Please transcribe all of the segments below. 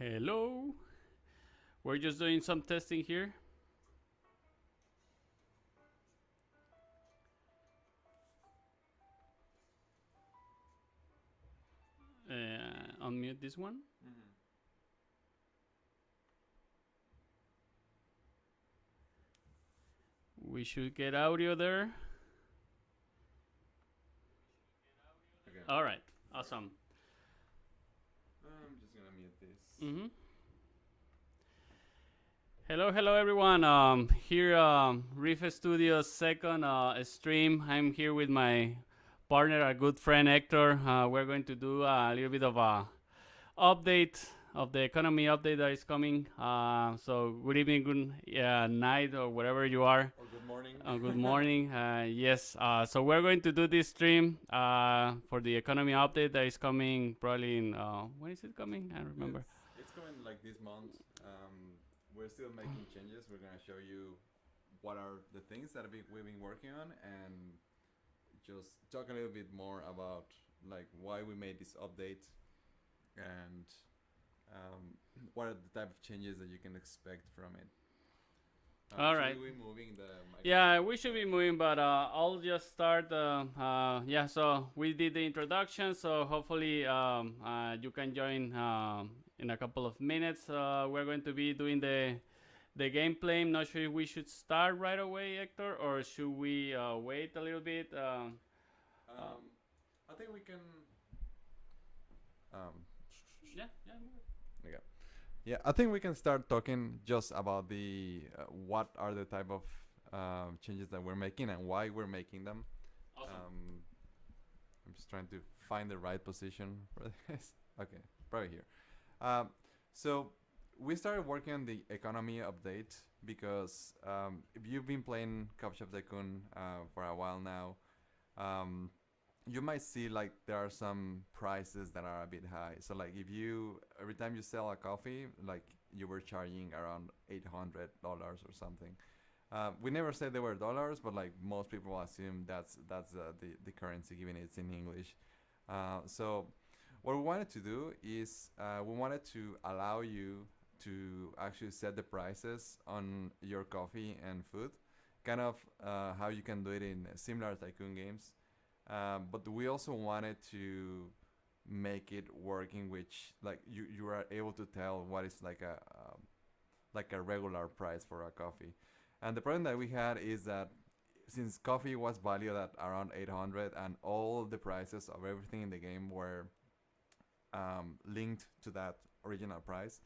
Hello. We're just doing some testing here. Unmute this one. We should get audio there. Okay. All right. Awesome. I'm just gonna mute this. Mm-hmm. Hello, everyone. Here, Riff Studios' second stream. I'm here with my partner, a good friend, Héctor. We're going to do a little bit of a update of the economy update that is coming. So good evening, good night, or wherever you are. Or good morning. Good morning. Yes. So we're going to do this stream for the economy update that is coming probably in when is it coming? I don't remember. It's coming like this month. We're still making changes. We're gonna show you what are the things that we've been working on, and just talk a little bit more about like why we made this update and what are the type of changes that you can expect from it. All right. We moving the microphone? Yeah, we should be moving, but I'll just start. Yeah, so we did the introduction, so hopefully you can join in a couple of minutes. We're going to be doing the gameplay. I'm not sure if we should start right away, Héctor, or should we wait a little bit? I think we can. Yeah. Okay. Yeah, I think we can start talking just about the what are the type of changes that we're making and why we're making them. Awesome. I'm just trying to find the right position for this. Okay, probably here. So we started working on the economy update because if you've been playing Cup of Tycoon for a while now, you might see like there are some prices that are a bit high. So like if you every time you sell a coffee, like you were charging around $800 or something. We never said they were dollars, but like most people assume that's the currency given it's in English. So what we wanted to do is we wanted to allow you to actually set the prices on your coffee and food, kind of how you can do it in similar Tycoon games. But we also wanted to make it work in which like you are able to tell what is like a regular price for a coffee. And the problem that we had is that since coffee was valued at around 800 and all the prices of everything in the game were linked to that original price,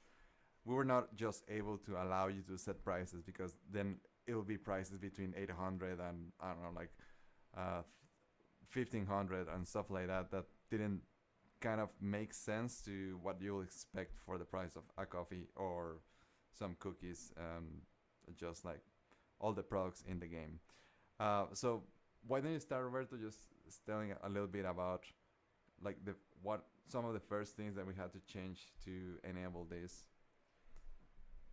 we were not just able to allow you to set prices because then it will be prices between 800 and I don't know like 1500 and stuff like that didn't kind of make sense to what you'll expect for the price of a coffee or some cookies and just like all the products in the game. So why don't you start, Roberto, just telling a little bit about like what some of the first things that we had to change to enable this.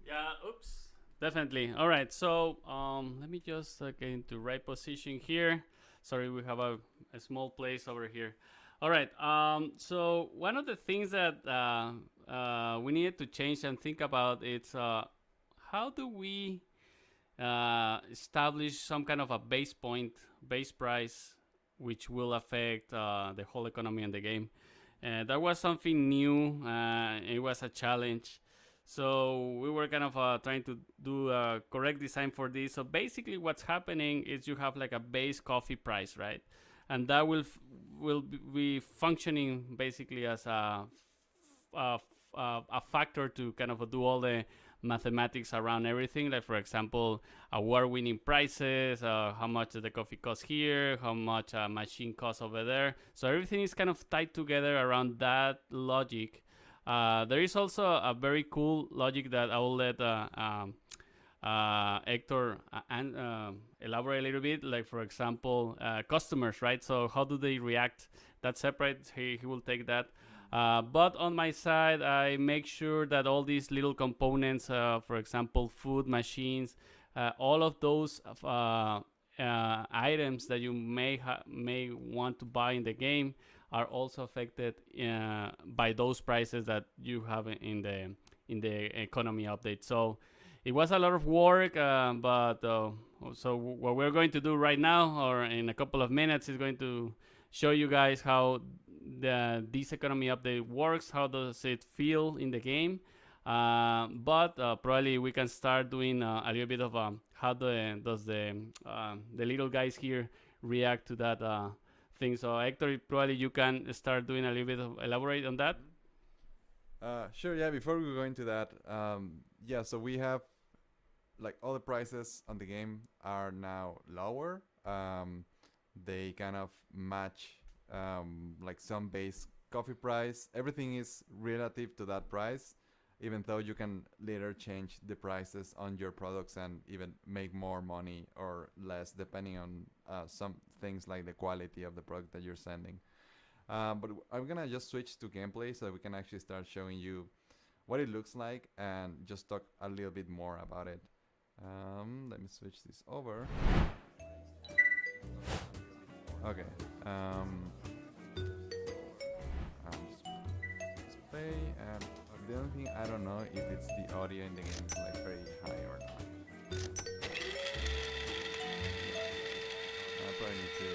Yeah. Oops. Definitely. All right. So let me just get into right position here. Sorry, we have a small place over here. All right. So one of the things that we needed to change and think about is how do we establish some kind of a base price, which will affect the whole economy in the game. That was something new. It was a challenge. So we were kind of trying to do a correct design for this. So basically what's happening is you have like a base coffee price, right? And that will be functioning basically as a factor to kind of do all the mathematics around everything. Like for example, award-winning prices, how much does the coffee cost here, how much a machine costs over there. So everything is kind of tied together around that logic. There is also a very cool logic that I will let Héctor elaborate a little bit. Like for example, customers, right? So how do they react? That's separate. He will take that. But on my side, I make sure that all these little components, for example, food machines, all of those items that you may want to buy in the game are also affected by those prices that you have in in the economy update. So it was a lot of work, but so what we're going to do right now, or in a couple of minutes, is going to show you guys how this economy update works. How does it feel in the game? But probably we can start doing a little bit of how does the little guys here react to that thing. So Hector, probably you can start doing a little bit of elaborate on that. Sure. Yeah. Before we go into that, yeah. So we have like all the prices on the game are now lower. They kind of match like some base coffee price. Everything is relative to that price, even though you can later change the prices on your products and even make more money or less depending on some things like the quality of the product that you're sending. But I'm gonna just switch to gameplay so we can actually start showing you what it looks like and just talk a little bit more about it. Let me switch this over. Okay. Just play, and the only thing I don't know if it's the audio in the game is like very high or not. I probably need to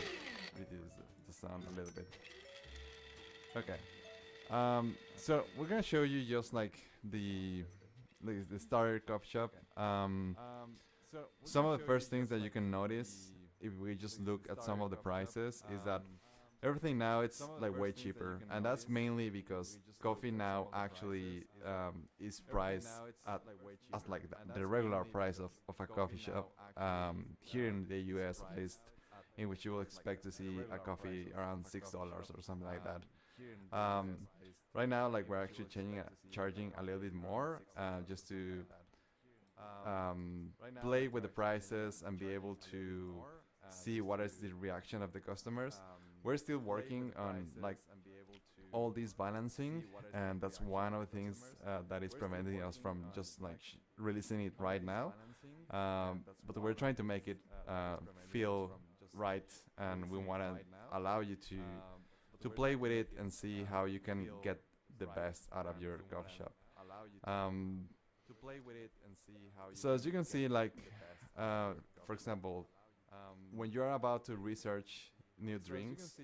reduce the sound a little bit. Okay. So we're gonna show you just like the starter coffee shop. Some of the first things that you can notice if we just look at some of the prices is that everything now it's like way cheaper, and that's mainly because coffee now actually is priced at as like the regular price of a coffee shop here in the US at least, in which you will expect to see a coffee around $6 or something like that. Right now, like we're actually charging a little bit more just to play with the prices and be able to see what is the reaction of the customers. We're still working on like all this balancing, and that's one of the things that is preventing us from just like releasing it right now. But we're trying to make it feel right, and we want to allow you to play with it and see how you can get the best out of your coffee shop. So as you can see, like for example, when you're about to research new drinks,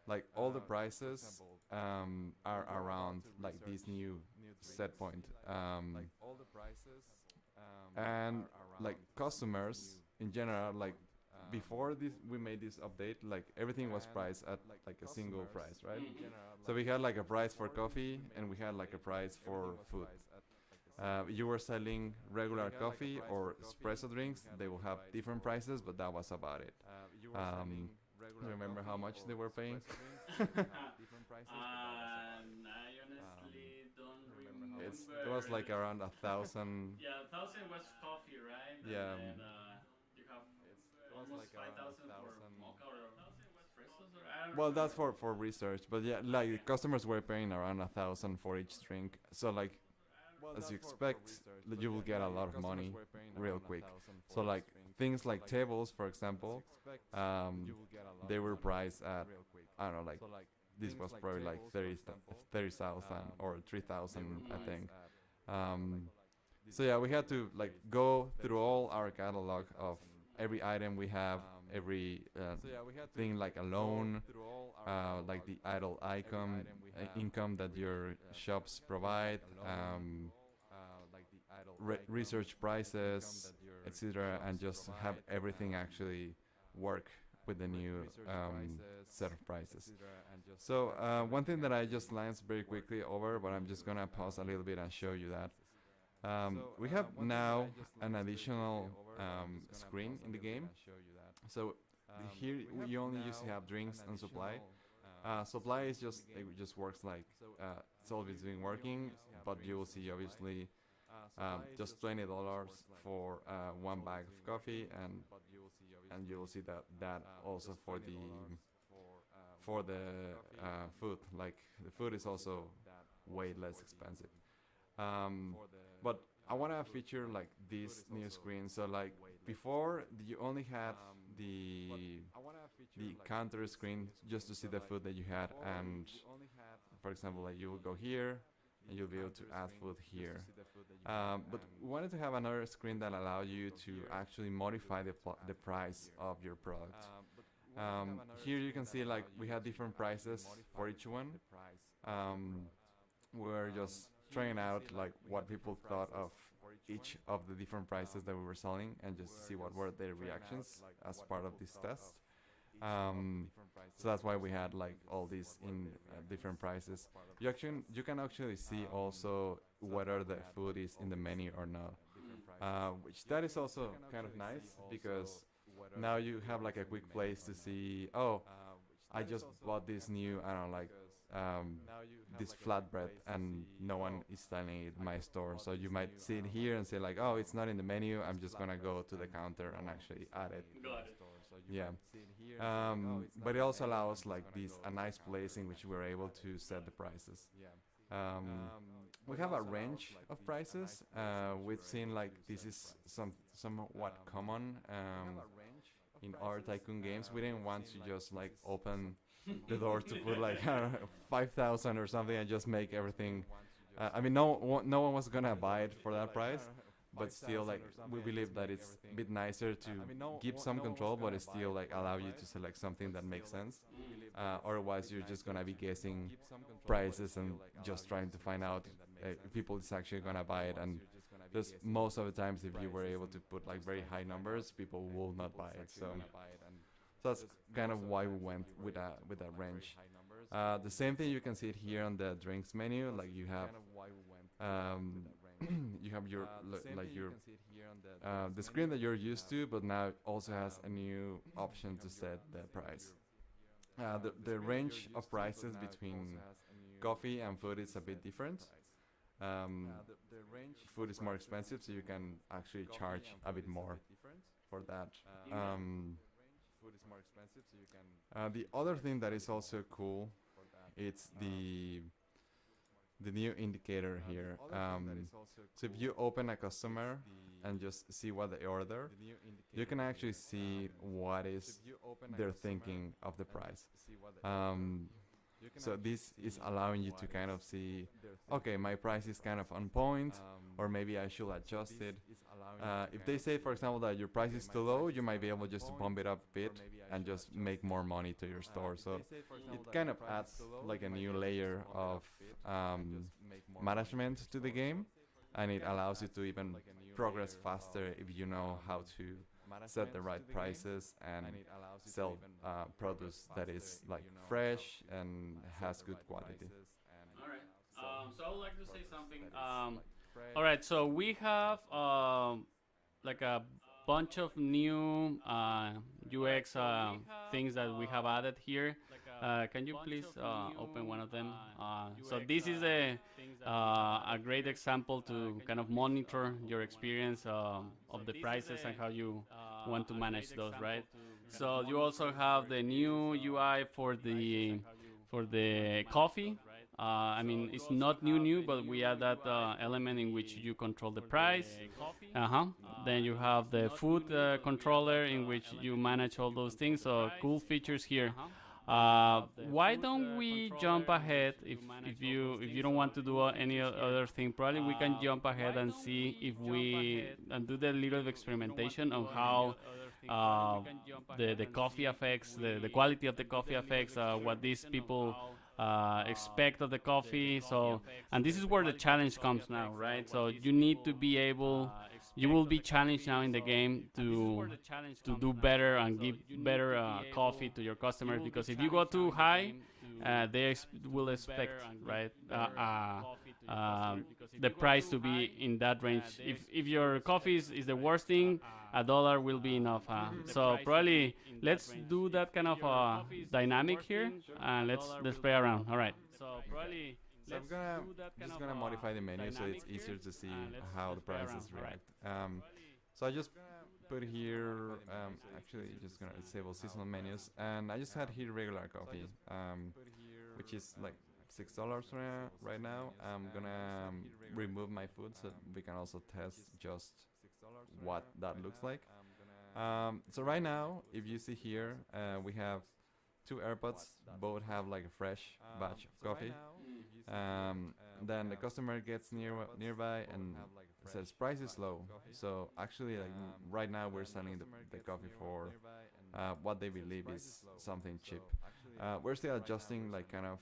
like all the prices are around like this new set point, and like customers in general, like before this we made this update, like everything was priced at like a single price, right? So we had like a price for coffee and we had like a price for food. You were selling regular coffee or espresso drinks, they will have different prices, but that was about it. Remember how much they were paying? I honestly don't remember. It was like around 1,000. Yeah, 1,000 was coffee, right? Yeah. And then you have It was almost like around 5,000 for 1,000. mocha or 1,000 was espressos, or I don't Well, remember. that's for research, but yeah, like the customers were paying around 1,000 for each drink. So like, as you expect, you will get a lot of money real quick. So like things like tables, for example, they were priced at, I don't know, like this was probably like 30,000 or 3,000, I think. So yeah, we had to like go through all our catalog of every item we have, every thing like a loan, like the idle income that your shops provide, research prices, etc., and just have everything actually work with the new set of prices. So one thing that I just glanced very quickly over, but I'm just gonna pause a little bit and show you that. We have now an additional screen in the game. So here you only used to have drinks and supply. Supply is just it just works like it's always been working, but you will see obviously just $20 for one bag of coffee, and you will see that also for the food. Like the food is also way less expensive. But I want to feature like this new screen. So like before, you only had the counter screen just to see the food that you had, and for example, like you will go here, and you'll be able to add food here. But we wanted to have another screen that allowed you to actually modify the price of your product. Here you can see like we had different prices for each one. Um, we're just trying out like what people thought of each of the different prices that we were selling and just see what were their reactions as part of this test. So that's why we had like all these in different prices. You can actually see also whether the food is in the menu or not, which that is also kind of nice because now you have like a quick place to see. Oh, I just bought this new. I don't know, like this flatbread, and no one is selling it in my store. So you might see it here and say like, oh, it's not in the menu. I'm just gonna go to the counter and actually add it. Got it. Yeah. But it also allows like this a nice place in which we're able to set the prices. We have a range of prices. We've seen like this is somewhat common in our Tycoon games. We didn't want to just like open the door to put like 5,000 or something and just make everything. I mean, no one was gonna buy it for that price. But still, like we believe that it's a bit nicer to give some control, but it still like allow you to select something that makes sense. Otherwise, you're just gonna be guessing prices and just trying to find out if people is actually gonna buy it. And just most of the times, if you were able to put like very high numbers, people will not buy it. So that's kind of why we went with that range. The same thing you can see it here on the drinks menu. Like you have. You have your the screen that you're used to, but now it also has a new option to set the price. The range of prices between coffee and food is a bit different. Food is more expensive, so you can actually charge a bit more for that. The other thing that is also cool, it's the new indicator here. So if you open a customer and just see what they order, you can actually see what is they're thinking of the price. So this is allowing you to kind of see, okay, my price is kind of on point, or maybe I should adjust it. If they say, for example, that your price is too low, you might be able just to bump it up a bit and just make more money to your store. So it kind of adds like a new layer of management to the game, and it allows you to even progress faster if you know how to set the right prices and sell produce that is like fresh and has good quality. All right. So I would like to say something. All right. So we have like a bunch of new UX things that we have added here. Can you please open one of them? So this is a great example to kind of monitor your experience of the prices and how you want to manage those, right? So you also have the new UI for the coffee. I mean, it's not new, but we add that element in which you control the price. Then you have the food controller in which you manage all those things. So cool features here. Why don't we jump ahead if you don't want to do any other thing? Probably we can jump ahead and see if we and do the little experimentation on how the coffee affects the quality of the coffee affects what these people expect of the coffee. So, and this is where the challenge comes now, right? So you need to be able. You will be challenged now in the game to do better and give better coffee to your customers, because if you go too high, they will expect, right, the price to be in that range. If your coffee is the worst thing, $1 will be enough. So probably let's do that kind of dynamic here, and let's play around. All right. So probably. So I'm just gonna modify the menu so it's easier to see how the prices react. So I just put here, actually just gonna disable seasonal menus, and I just had here regular coffee, which is like $6 right now. I'm gonna remove my food so we can also test just what that looks like. So right now, if you see here, we have two AirPods, both have like a fresh batch of coffee. then the customer gets nearby and says price is low. So actually, like right now, we're selling the coffee for what they believe is something cheap. We're still adjusting like kind of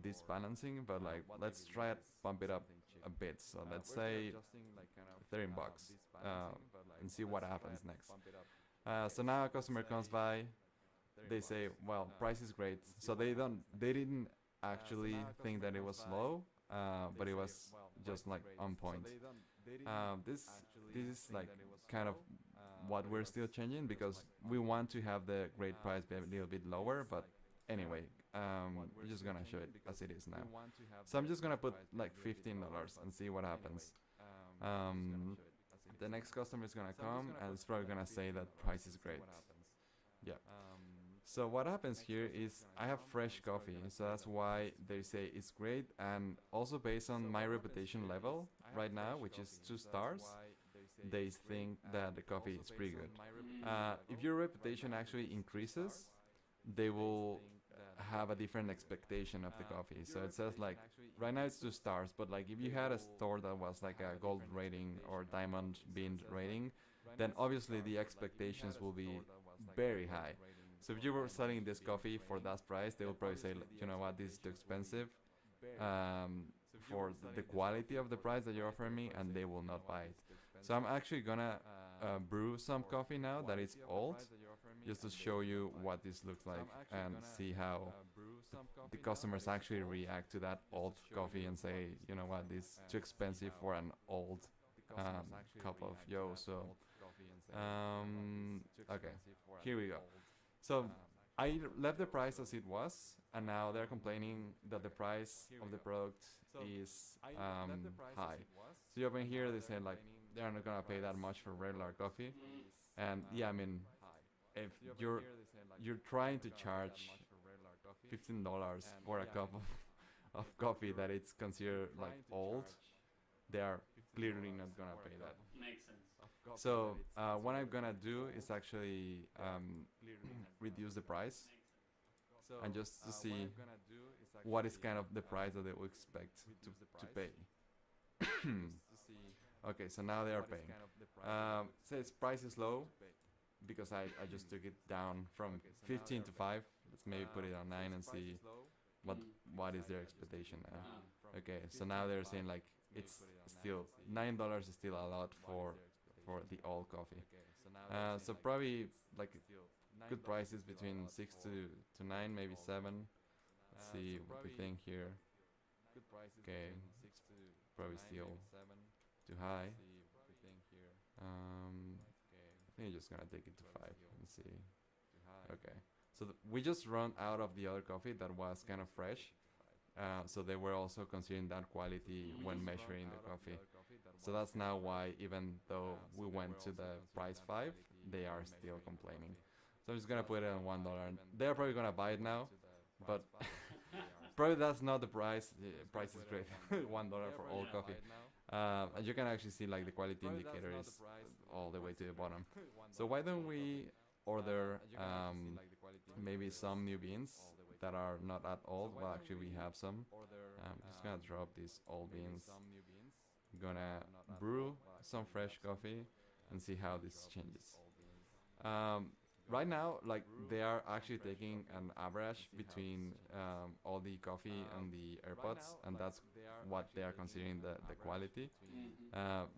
this balancing, but like let's try it bump it up a bit. So let's say $13 and see what happens next. So now a customer comes by, they say, well, price is great. So they didn't actually think that it was low, but it was just like on point. This is like kind of what we're still changing because we want to have the great price be a little bit lower, but anyway, we're just gonna show it as it is now. So I'm just gonna put like $15 and see what happens. The next customer is gonna come and it's probably gonna say that price is great. Yeah. So what happens here is I have fresh coffee, so that's why they say it's great, and also based on my reputation level right now, which is 2 stars, they think that the coffee is pretty good. If your reputation actually increases, they will have a different expectation of the coffee. So it says like right now it's 2 stars, but like if you had a store that was like a gold rating or diamond bean rating, then obviously the expectations will be very high. So if you were selling this coffee for that price, they will probably say, you know what, this is too expensive for the quality of the price that you're offering me, and they will not buy it. So I'm actually gonna brew some coffee now that is old, just to show you what this looks like and see how the customers actually react to that old coffee and say, you know what, this is too expensive for an old cup of yo. So okay, here we go. So I left the price as it was, and now they're complaining that the price of the product is high. So you open here, they say like they're not gonna pay that much for regular coffee, and yeah, I mean, if you're trying to charge $15 for a cup of coffee that it's considered like old, they are clearly not gonna pay that. Makes sense. So what I'm gonna do is actually reduce the price and just to see what is kind of the price that they will expect to pay. Okay, so now they are paying. Says price is low because I just took it down from 15 to 5. Let's maybe put it on 9 and see what is their expectation now. Okay, so now they're saying like it's still $9 is still a lot for the old coffee. So probably like good prices between 6 to 9, maybe 7. Let's see what we think here. Okay, probably still too high. I think I'm just gonna take it to 5 and see. Okay, so we just run out of the other coffee that was kind of fresh. So they were also considering that quality when measuring the coffee. So that's now why, even though we went to the price 5, they are still complaining. So I'm just gonna put it on $1. And they're probably gonna buy it now, but probably that's not the price. The price is great, $1 for all coffee. And you can actually see like the quality indicator is all the way to the bottom. So why don't we order maybe some new beans that are not at old? Well, actually we have some. I'm just gonna drop these old beans. Gonna brew some fresh coffee and see how this changes. Right now, like they are actually taking an average between all the coffee and the AirPods, and that's what they are considering the quality.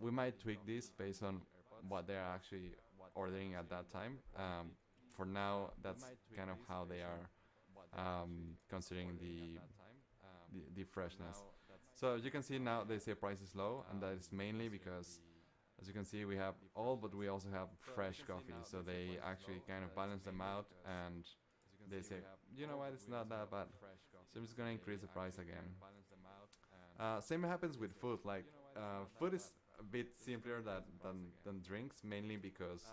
We might tweak this based on what they're actually ordering at that time. For now, that's kind of how they are considering the freshness. So as you can see now, they say price is low, and that is mainly because, as you can see, we have old, but we also have fresh coffee. So they actually kind of balance them out, and they say, you know what, it's not that bad. So I'm just gonna increase the price again. Same happens with food. Like food is a bit simpler than drinks, mainly because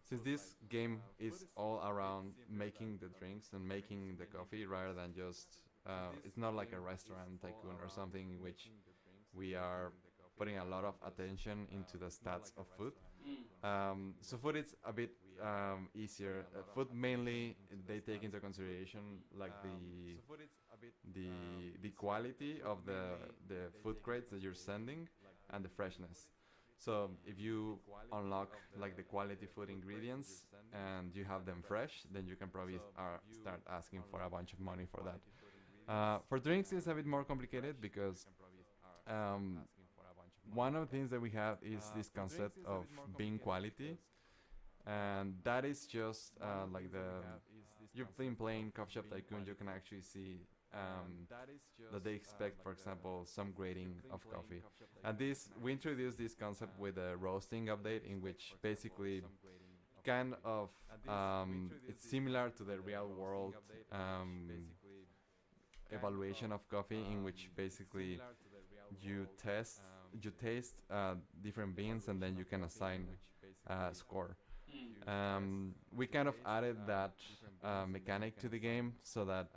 since this game is all around making the drinks and making the coffee rather than just it's not like a restaurant Tycoon or something in which we are putting a lot of attention into the stats of food. So food is a bit easier. Food mainly they take into consideration like the quality of the food crates that you're sending and the freshness. So if you unlock like the quality food ingredients and you have them fresh, then you can probably start asking for a bunch of money for that. For drinks, it's a bit more complicated because um, one of the things that we have is this concept of bean quality, and that is just like the you've been playing Coffee Shop Tycoon, you can actually see that they expect, for example, some grading of coffee. And this we introduced this concept with a roasting update, in which basically kind of it's similar to the real world evaluation of coffee, in which basically you test you taste different beans and then you can assign a score. We kind of added that mechanic to the game so that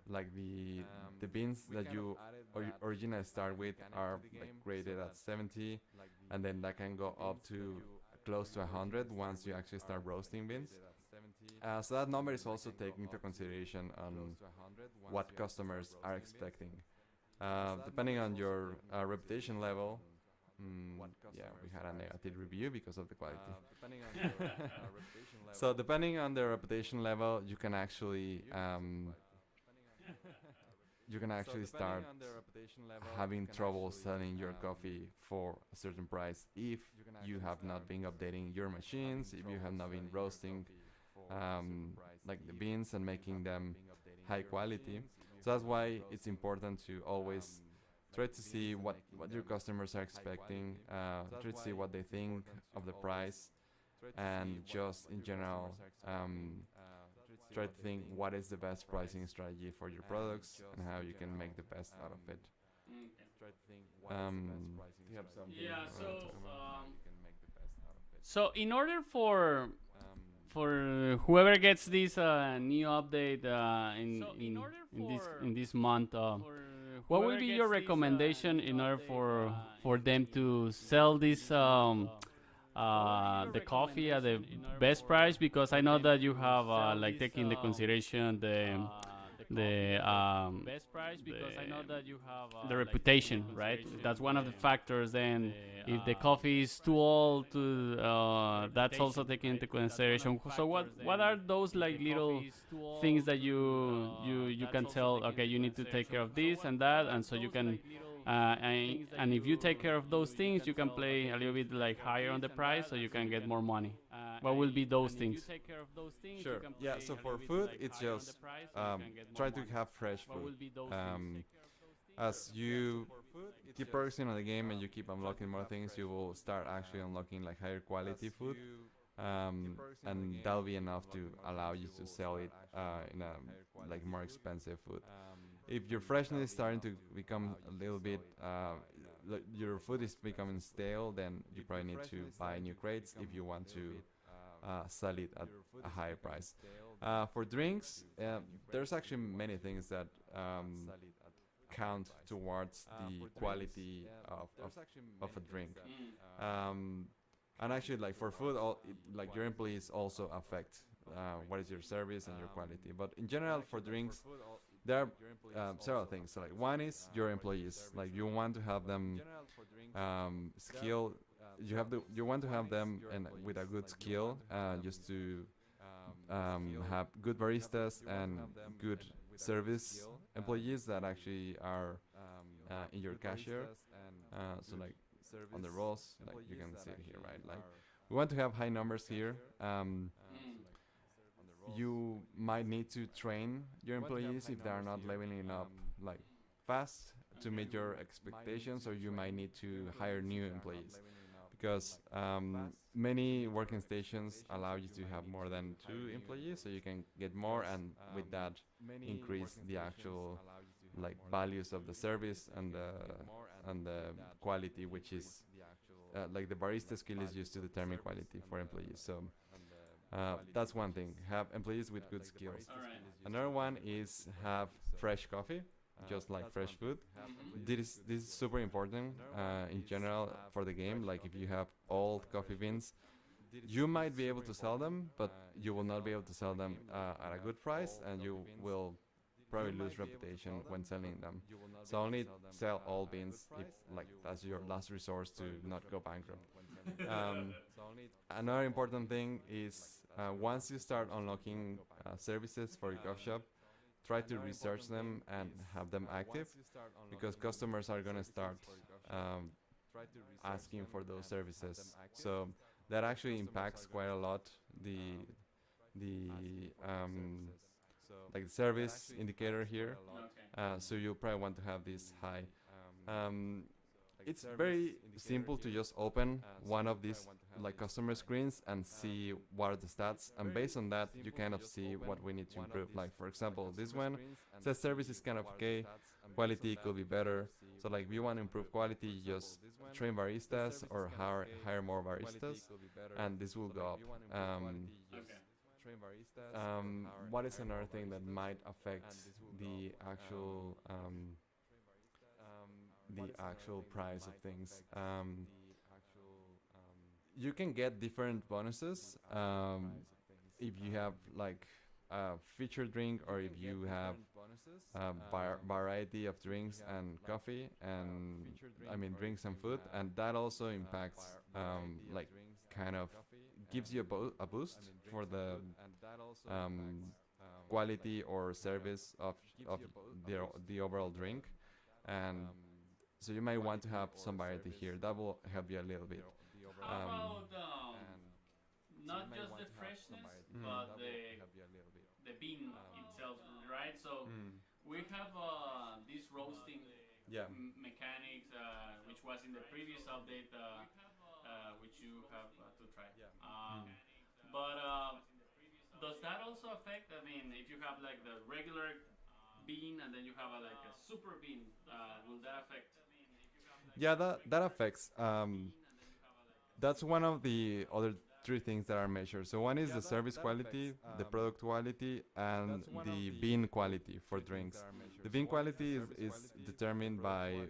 like the beans that you originally start with are like graded at 70, and then that can go up to close to 100 once you actually start roasting beans. So that number is also taken into consideration on what customers are expecting. Depending on your reputation level, yeah, we had a negative review because of the quality. So depending on the reputation level, you can actually start having trouble selling your coffee for a certain price if you have not been updating your machines, if you have not been roasting like the beans and making them high quality. So that's why it's important to always try to see what your customers are expecting, try to see what they think of the price, and just in general try to think what is the best pricing strategy for your products and how you can make the best out of it. Do you have something Yeah, you wanna talk about? so in order for whoever gets this new update in this month, what will be your recommendation in order for them to sell this the coffee at the best price? Because I know that you have like taking into consideration the reputation, right? That's one of the factors. Then, if the coffee is too old, that's also taken into consideration. So, what are those like little things that you can tell? Okay, you need to take care of this and that, and so you can. And if you take care of those things, you can play a little bit like higher on the price, so you can get more money. What will be those things? Sure. Yeah. So for food, it's just try to have fresh food. As you keep progressing on the game and you keep unlocking more things, you will start actually unlocking like higher quality food, and that'll be enough to allow you to sell it in a like more expensive food. If your freshness is starting to become a little bit, your food is becoming stale, then you probably need to buy new crates if you want to sell it at a higher price. For drinks, there's actually many things that count towards the quality of a drink. And actually, like for food, like your employees also affect what is your service and your quality. But in general, for drinks, there are several things. So, like one is your employees. Like you want to have them skilled. You want to have them and with a good skill, just to have good baristas and good service employees that actually are in your cashier. So like on the roles, like you can see it here, right? Like we want to have high numbers here. You might need to train your employees if they are not leveling up like fast to meet your expectations, or you might need to hire new employees because many working stations allow you to have more than 2 employees, so you can get more, and with that increase the actual like values of the service and the quality, which is like the barista skill is used to determine quality for employees. So that's one thing. Have employees with good skills. Another one is have fresh coffee, just like fresh food. This is super important in general for the game. Like if you have old coffee beans, you might be able to sell them, but you will not be able to sell them at a good price, and you will probably lose reputation when selling them. So only sell all beans if like that's your last resource to not go bankrupt. Um, Another important thing is once you start unlocking services for your coffee shop, try to research them and have them active because customers are going to start um, asking for those services. So that actually impacts quite a lot the like the service indicator here. Okay. So you probably want to have this high. Um, it's very simple to just open one of these like customer screens and see what are the stats, and based on that you kind of see what we need to improve. Like for example, this one says service is kind of okay, quality could be better. So like if you want to improve quality, you just train baristas or hire more baristas, and this will go up. Okay. What is another thing that might affect the actual price of things? You can get different bonuses if you have like a featured drink, or if you have variety of drinks and coffee, and I mean drinks and food, and that also impacts like kind of gives you a boost for the quality or service of the overall drink, and so you might want to have some variety here. That will help you a little bit. How about not just the freshness, but the bean itself, right? So we have this roasting Yeah. mechanics, which was in the previous update, which you have to try. But does that also affect? I mean, if you have like the regular bean and then you have like a super bean, will that affect? Yeah, that affects. That's one of the other three things that are measured. So one is the service quality, the product quality, and the bean quality for drinks. The bean quality is determined by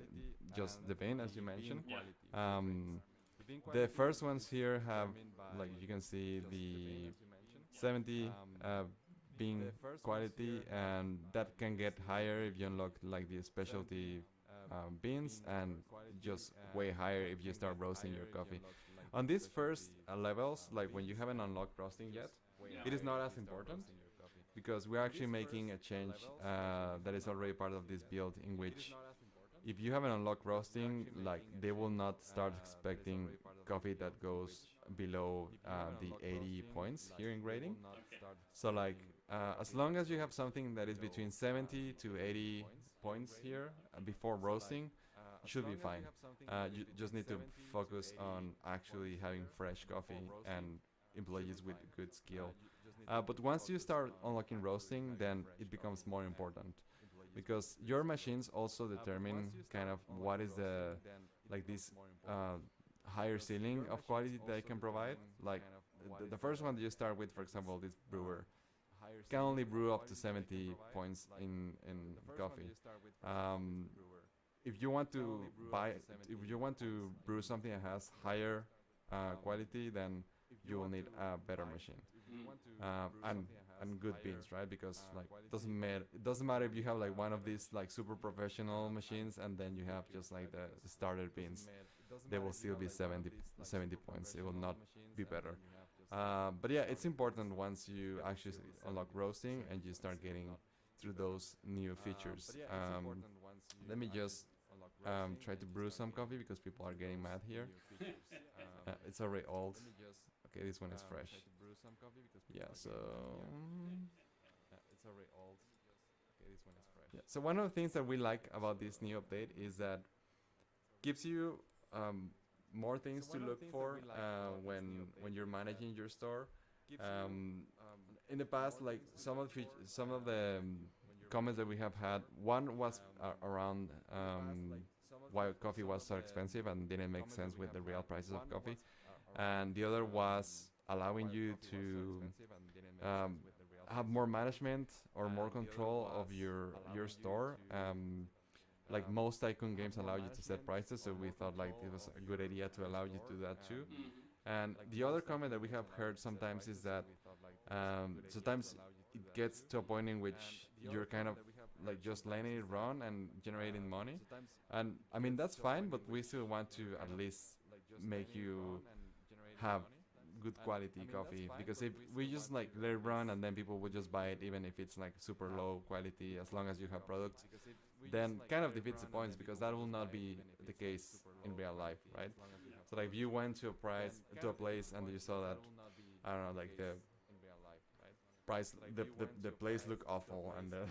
just the bean, as you mentioned. Yeah. The first ones here have, like you can see, the 70 bean quality, and that can get higher if you unlock like the specialty beans, and just way higher if you start roasting your coffee. On these first levels, like when you haven't unlocked roasting yet, Yeah. it is not as important because we're actually making a change that is already part of this build, in which if you haven't unlocked roasting, like they will not start expecting coffee that goes below the 80 points here in grading. Okay. So like as long as you have something that is between 70 to 80 points here before roasting, you should be fine. You just need to focus on actually having fresh coffee and employees with good skill. But once you start unlocking roasting, then it becomes more important because your machines also determine kind of what is the like this higher ceiling of quality that I can provide. Like the first one that you start with, for example, this brewer can only brew up to 70 points in coffee. If you want to if you want to brew something that has higher quality, then you will need a better machine. And good beans, right? Because like it doesn't matter if you have like one of these like super professional machines and then you have just like the starter beans. They will still be 70 points. It will not be better. But yeah, it's important once you actually unlock roasting and you start getting through those new features. Let me just try to brew some coffee because people are getting mad here. It's already old. Okay, this one is fresh. Yeah, so yeah. So one of the things that we like about this new update is that gives you more things to look for when you're managing your store. In the past, like some of the comments that we have had, one was around why coffee was so expensive and didn't make sense with the real prices of coffee, and the other was allowing you to have more management or more control of your store. Like most Tycoon games allow you to set prices, so we thought like it was a good idea to allow you to do that too. And the other comment that we have heard sometimes is that sometimes it gets to a point in which you're kind of like just letting it run and generating money. And I mean that's fine, but we still want to at least make you have good quality coffee, because if we just like let it run and then people would just buy it even if it's like super low quality, as long as you have products, then kind of defeats the points, because that will not be the case in real life, right? So like if you went to a place and you saw that, I don't know, like the price, the place looked awful, and the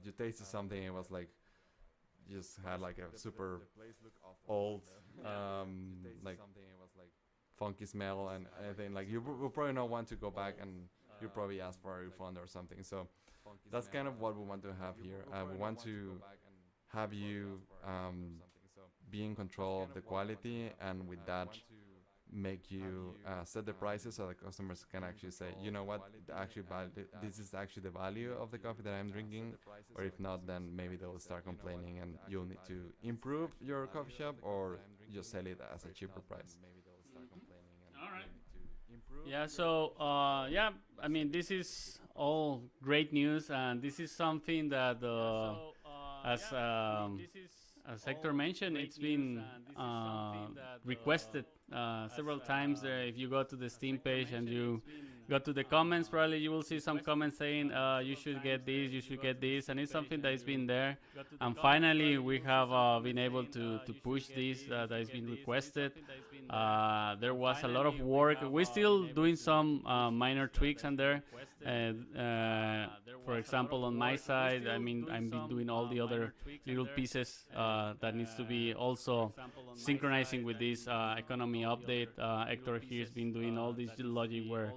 you tasted something, it was like just had like a super old like funky smell and anything, like you will probably not want to go back, and you probably ask for a refund or something. So that's kind of what we want to have here. We want to have you be in control of the quality, and with that make you set the prices so the customers can actually say, you know what, this is actually the value of the coffee that I'm drinking. Or if not, then maybe they'll start complaining and you'll need to improve your coffee shop or just sell it as a cheaper price. All right. Yeah, so yeah, I mean, this is all great news, and this is something that as as Hector mentioned, it's been requested several times. If you go to the Steam page and you go to the comments, probably you will see some comments saying you should get this, you should get this, and it's something that has been there. And finally, we have been able to push this that has been requested. There was a lot of work. We're still doing some minor tweaks on there. For example, on my side, I mean, I've been doing all the other little pieces that needs to be also synchronizing with this economy update. Héctor here has been doing all this logic where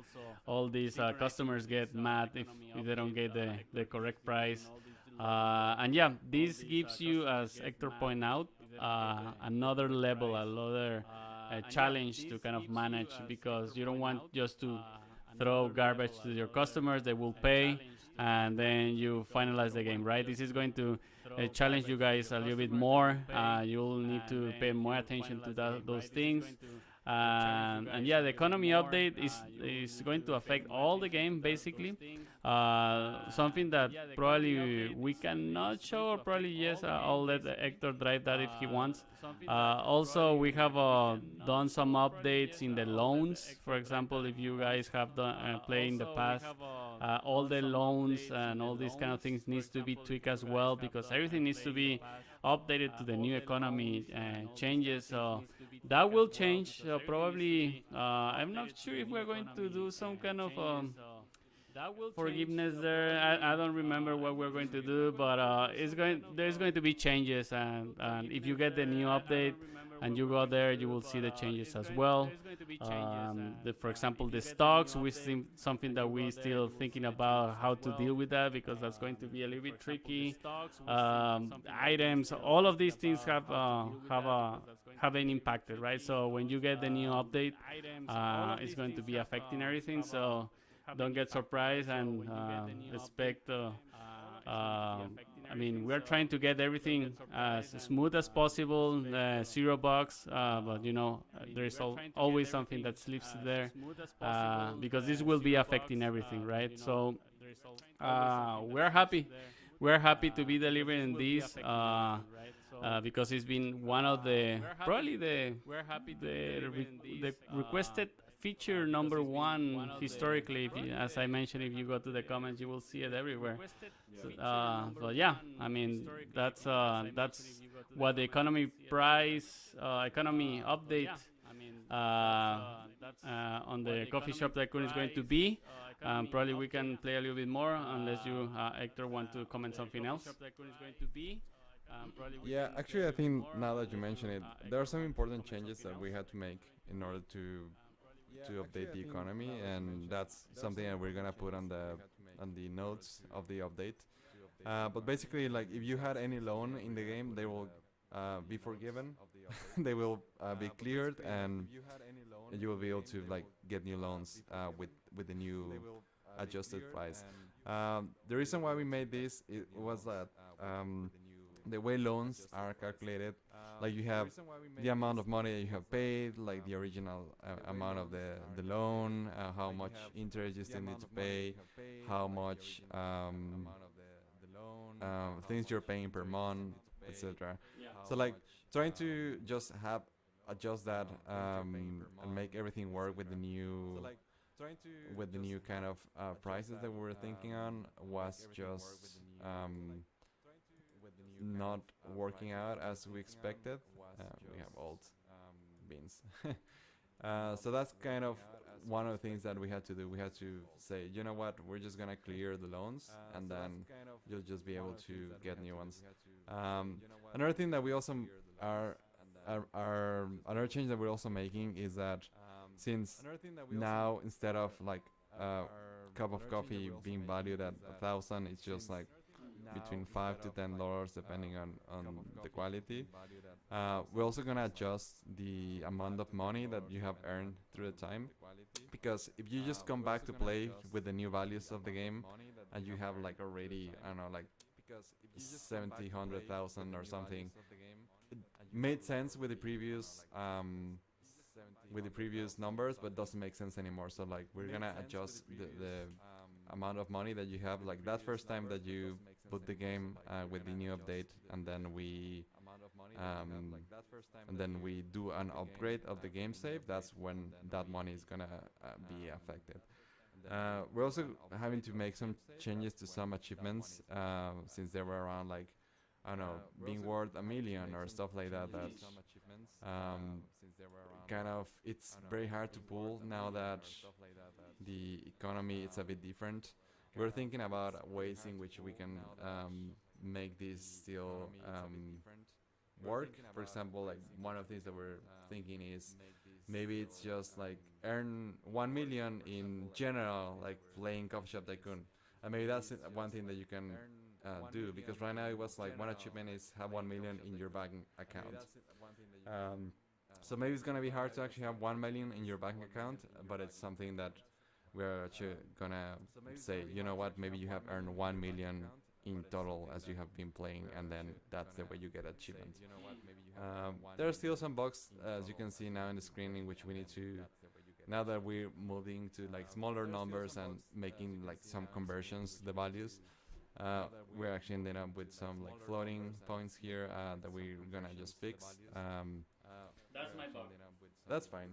all these customers get mad if they don't get the correct price. And yeah, this gives you, as Héctor pointed out, another level, another challenge to kind of manage, because you don't want just to throw garbage to your customers. They will pay, and then you finalize the game, right? This is going to challenge you guys a little bit more. You'll need to pay more attention to those things. And yeah, the economy update is going to affect all the game basically. Something that probably we cannot show, or probably yes, I'll let Héctor drive that if he wants. Also, we have done some updates in the loans. For example, if you guys have done played in the past, all the loans and all these kind of things needs to be tweaked as well, because everything needs to be updated to the new economy changes. So that will change. Probably, I'm not sure if we're going to do some kind of forgiveness there. I don't remember what we're going to do, but there's going to be changes, and if you get the new update and you go there, you will see the changes as well. For example, the stocks, we see something that we still thinking about how to deal with that, because that's going to be a little bit tricky. Items, all of these things have been impacted, right? So when you get the new update, it's going to be affecting everything. So don't get surprised and expect. I mean, we're trying to get everything as smooth as possible, zero bugs, but you know, there's always something that slips there, because this will be affecting everything, right? So we're happy. We're happy to be delivering this because it's been one of the probably the requested feature number one historically. As I mentioned, if you go to the comments, you will see it everywhere. But yeah, I mean, that's what the economy update on the coffee shop Tycoon is going to be. Probably we can play a little bit more, unless you, Héctor, want to comment something else. Yeah, actually, I think now that you mention it, there are some important changes that we had to make in order to update the economy, and that's something that we're gonna put on the notes of the update. But basically, like if you had any loan in the game, they will be forgiven. They will be cleared, and you will be able to like get new loans with the new adjusted price. The reason why we made this was that the way loans are calculated, like you have the amount of money that you have paid, like the original amount of the loan, how much interest you still need to pay, how much things you're paying per month, etc. Yeah. So like trying to just have adjust that and make everything work with the new kind of prices that we were thinking on was just not working out as we expected. We have old beans. So that's kind of one of the things that we had to do. We had to say, you know what, we're just gonna clear the loans, and then you'll just be able to get new ones. Another thing that we also are another change that we're also making is that since now instead of like a cup of coffee being valued at 1,000, it's just like between $5 to $10 depending on the quality. We're also gonna adjust the amount of money that you have earned through the time, because if you just come back to play with the new values of the game and you have like already, I don't know, like 70, 100,000 or something, it made sense with the previous numbers, but doesn't make sense anymore. So like we're gonna adjust the amount of money that you have, like that first time that you put the game with the new update, and then we do an upgrade of the game save. That's when that money is gonna be affected. We're also having to make some changes to some achievements since they were around like, I don't know, being worth 1 million or stuff like that. That kind of, it's very hard to pull now that the economy is a bit different. We're thinking about ways in which we can make this still work. For example, like one of the things that we're thinking is maybe it's just like earn 1 million in general, like playing Coffee Shop Tycoon, and maybe that's one thing that you can do, because right now it was like one achievement is have 1 million in your bank account. So maybe it's gonna be hard to actually have 1 million in your bank account, but it's something that we're actually gonna say, you know what, maybe you have earned 1 million in total as you have been playing, and then that's the way you get achievements. There are still some bugs, as you can see now in the screen, in which we need to, now that we're moving to like smaller numbers and making like some conversions to the values, we're actually ending up with some like floating points here that we're gonna just fix. That's my bug. That's fine.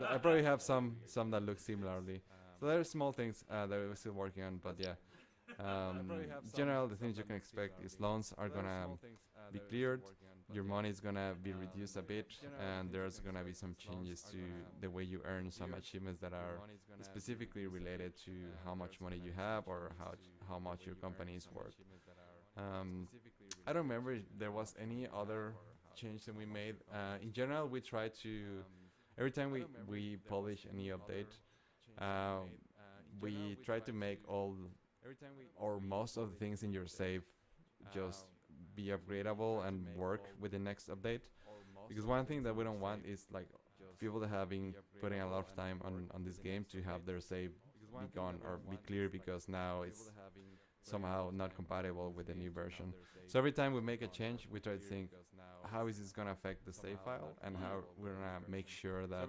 I probably have some that look similarly. So there are small things that we're still working on, but yeah. General, the things you can expect is loans are gonna be cleared, your money is gonna be reduced a bit, and there's gonna be some changes to the way you earn some achievements that are specifically related to how much money you have or how much your company is worth. I don't remember if there was any other change that we made. In general, we try to, every time we publish a new update, we try to make all or most of the things in your save just be upgradable and work with the next update. Because one thing that we don't want is like people that have been putting a lot of time on this game to have their save be gone or be clear because now it's somehow not compatible with the new version. So every time we make a change, we try to think, how is this going to affect the save file, and how we're going to make sure that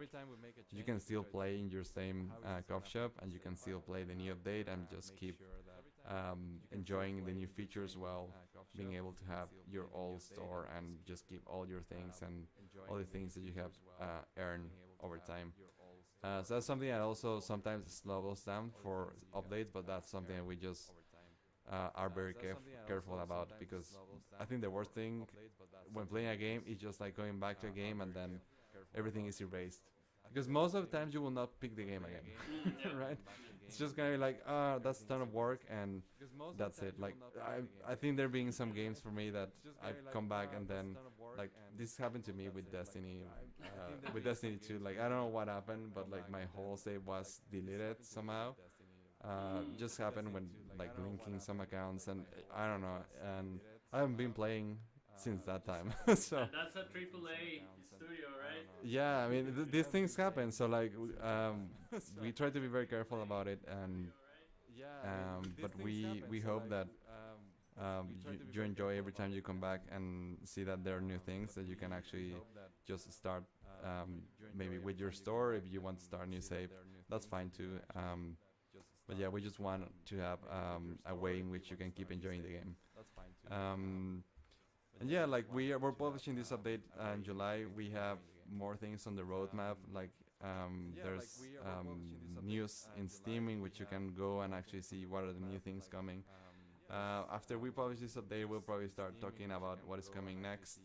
you can still play in your same coffee shop, and you can still play the new update and just keep enjoying the new features while being able to have your old store and just keep all your things and all the things that you have earned over time. So that's something that also sometimes slows down for updates, but that's something that we just are very careful about, because I think the worst thing when playing a game is just like going back to a game and then everything is erased, because most of the times you will not pick the game again. Right? It's just gonna be like, that's a ton of work and that's it. Like I think there being some games for me that I've come back and then like this happened to me with Destiny, with Destiny 2. Like I don't know what happened, but like my whole save was deleted somehow. Just happened when like linking some accounts, and I don't know, and I haven't been playing since that time. So And that's a AAA studio, right? yeah, I mean these things happen. So like we try to be very careful about it, and but we hope that you enjoy every time you come back and see that there are new things that you can actually just start. Maybe with your store, if you want to start a new save, that's fine too. But yeah, we just want to have a way in which you can keep enjoying the game. Um, and yeah, like we're publishing this update in July. We have more things on the roadmap. Like there's news in Steam in which you can go and actually see what are the new things coming. After we publish this update, we'll probably start talking about what is coming next.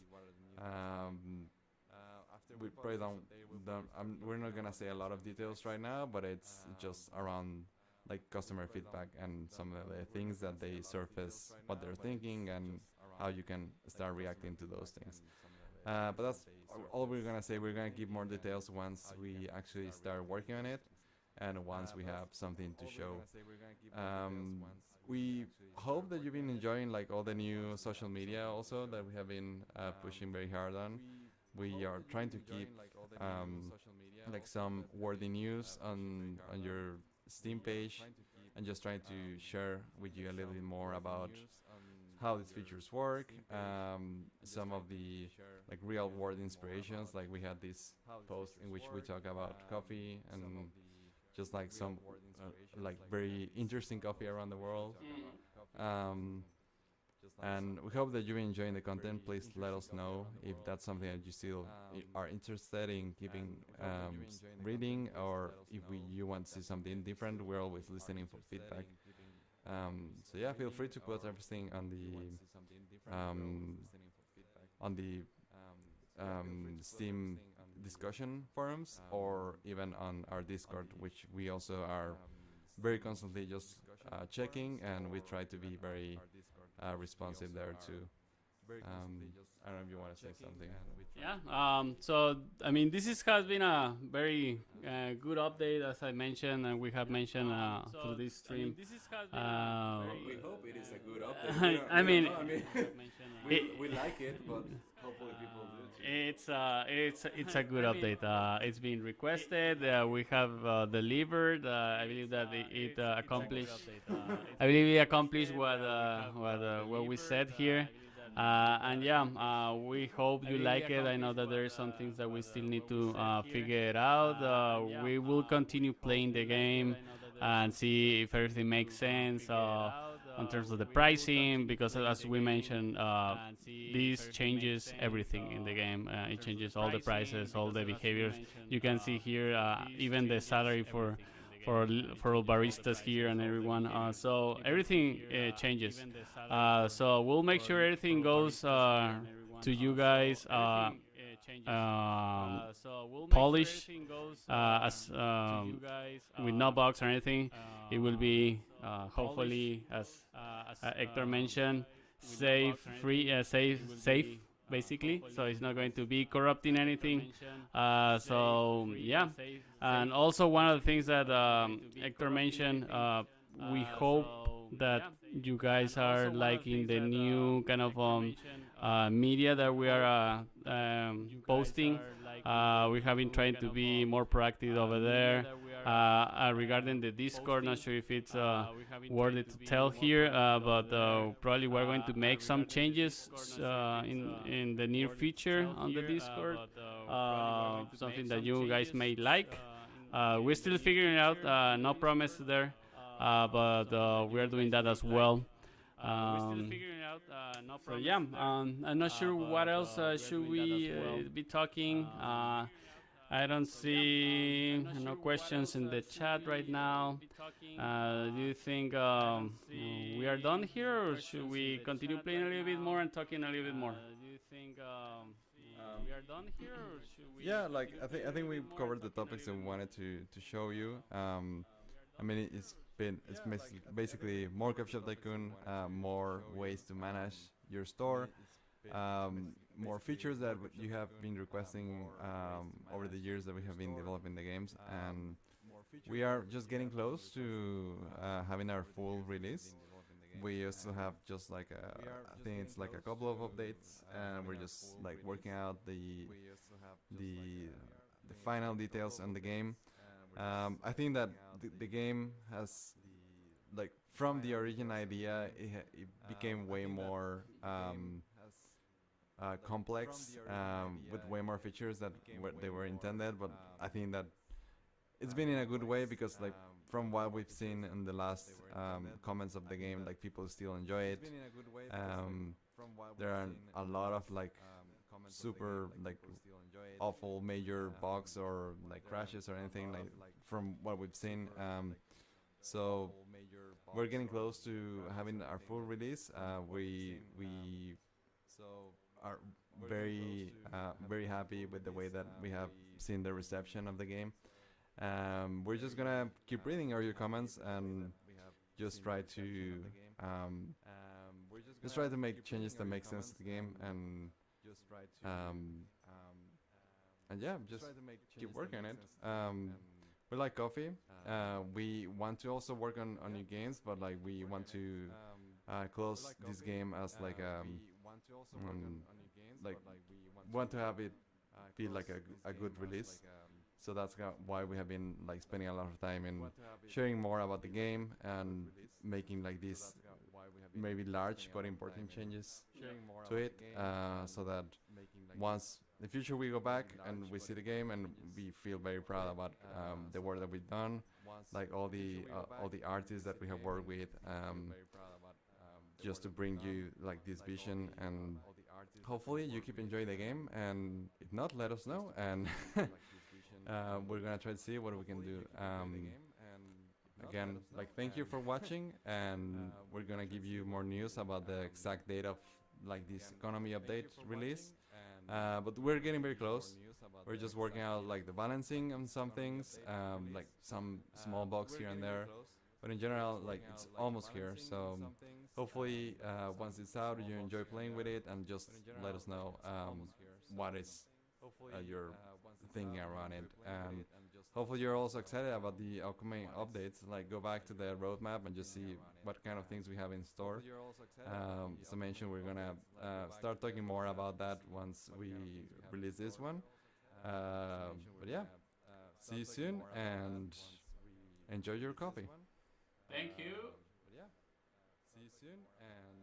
Um, we probably don't we're not gonna say a lot of details right now, but it's just around like customer feedback and some of the things that they surface, what they're thinking, and how you can start reacting to those things. But that's all we're gonna say. We're gonna give more details once we actually start working on it, and once we have something to show. We hope that you've been enjoying like all the new social media also that we have been pushing very hard on. We are trying to keep like some worthy news on your Steam page, and just trying to share with you a little bit more about how these features work, some of the like real world inspirations. Like we had this post in which we talk about coffee and just like some like very interesting coffee around the world. Um, and we hope that you're enjoying the content. Please let us know if that's something that you still are interested in keeping reading, or if you want to see something different. We're always listening for feedback. So yeah, feel free to put everything on the Steam discussion forums, or even on our Discord, which we also are very constantly just checking, and we try to be very responsive there too. I don't know if you want to say something. Yeah. So I mean, has been a very good update, as I mentioned, and we have mentioned through this stream. We hope it is a good update. I mean, we like it, but hopefully people do too. it's a good update. It's been requested. We have delivered. I believe that it accomplished. I believe it accomplished what we said here. And yeah, we hope you like it. I know that there are some things that we still need to figure it out. We will continue playing the game and see if everything makes sense in terms of the pricing, because as we mentioned, this changes everything in the game. It changes all the prices, all the behaviors. You can see here even the salary for all baristas here and everyone. So everything changes. So we'll make sure everything goes to you guys polished, as with no bugs or anything. It will be hopefully, as Héctor mentioned, safe basically. So it's not going to be corrupting anything. So yeah, and also one of the things that Héctor mentioned, we hope that you guys are liking the new kind of media that we are posting. We have been trying to be more proactive over there. Regarding the Discord, not sure if it's worthy to tell here, but probably we're going to make some changes in the near future on the Discord. Something that you guys may like. We're still figuring it out. No promise there, but we're doing that as well. So yeah, I'm not sure what else should we be talking. I don't see no questions in the chat right now. Do you think we are done here, or should we continue playing a little bit more and talking a little bit more? Do you think we are done here, or should we? Yeah, like I think we covered the topics that we wanted to show you. I mean, it's basically more Coffee Shop Tycoon, more ways to manage your store, more features that you have been requesting over the years that we have been developing the games, and we are just getting close to having our full release. We also have just like I think it's like a couple of updates, and we're just like working out the final details on the game. I think that the game has, like, from the original idea, it became way more complex, with way more features that they were intended. But I think that it's been in a good way, because, like, from what we've seen in the last comments of the game, like people still enjoy it. Um, there are a lot of like super like awful major bugs or like crashes or anything like from what we've seen. So we're getting close to having our full release. We are very happy with the way that we have seen the reception of the game. We're just gonna keep reading all your comments and just try to um, just try to make changes that make sense to the game um, and yeah, just keep working on it. We like coffee. We want to also work on new games, but like we want to close this game as like want to have it be like a good release. So that's why we have been like spending a lot of time in sharing more about the game and making like these maybe large but important changes to it, so that once in the future we go back and we see the game and we feel very proud about the work that we've done, like all the artists that we have worked with, just to bring you like this vision, and hopefully you keep enjoying the game, and if not, let us know, and we're gonna try to see what we can do. Again, like thank you for watching, and we're gonna give you more news about the exact date of like this economy update release. But we're getting very close. We're just working out like the balancing on some things, like some small bugs here and there. But in general, like it's almost here. So hopefully, once it's out, you enjoy playing with it, and just let us know what is your thinking around it. And hopefully, you're also excited about the upcoming updates. Like go back to the roadmap and just see what kind of things we have in store. As I mentioned, we're gonna start talking more about that once we release this one. But yeah, see you soon and enjoy your coffee. Thank you. But yeah, see you soon and.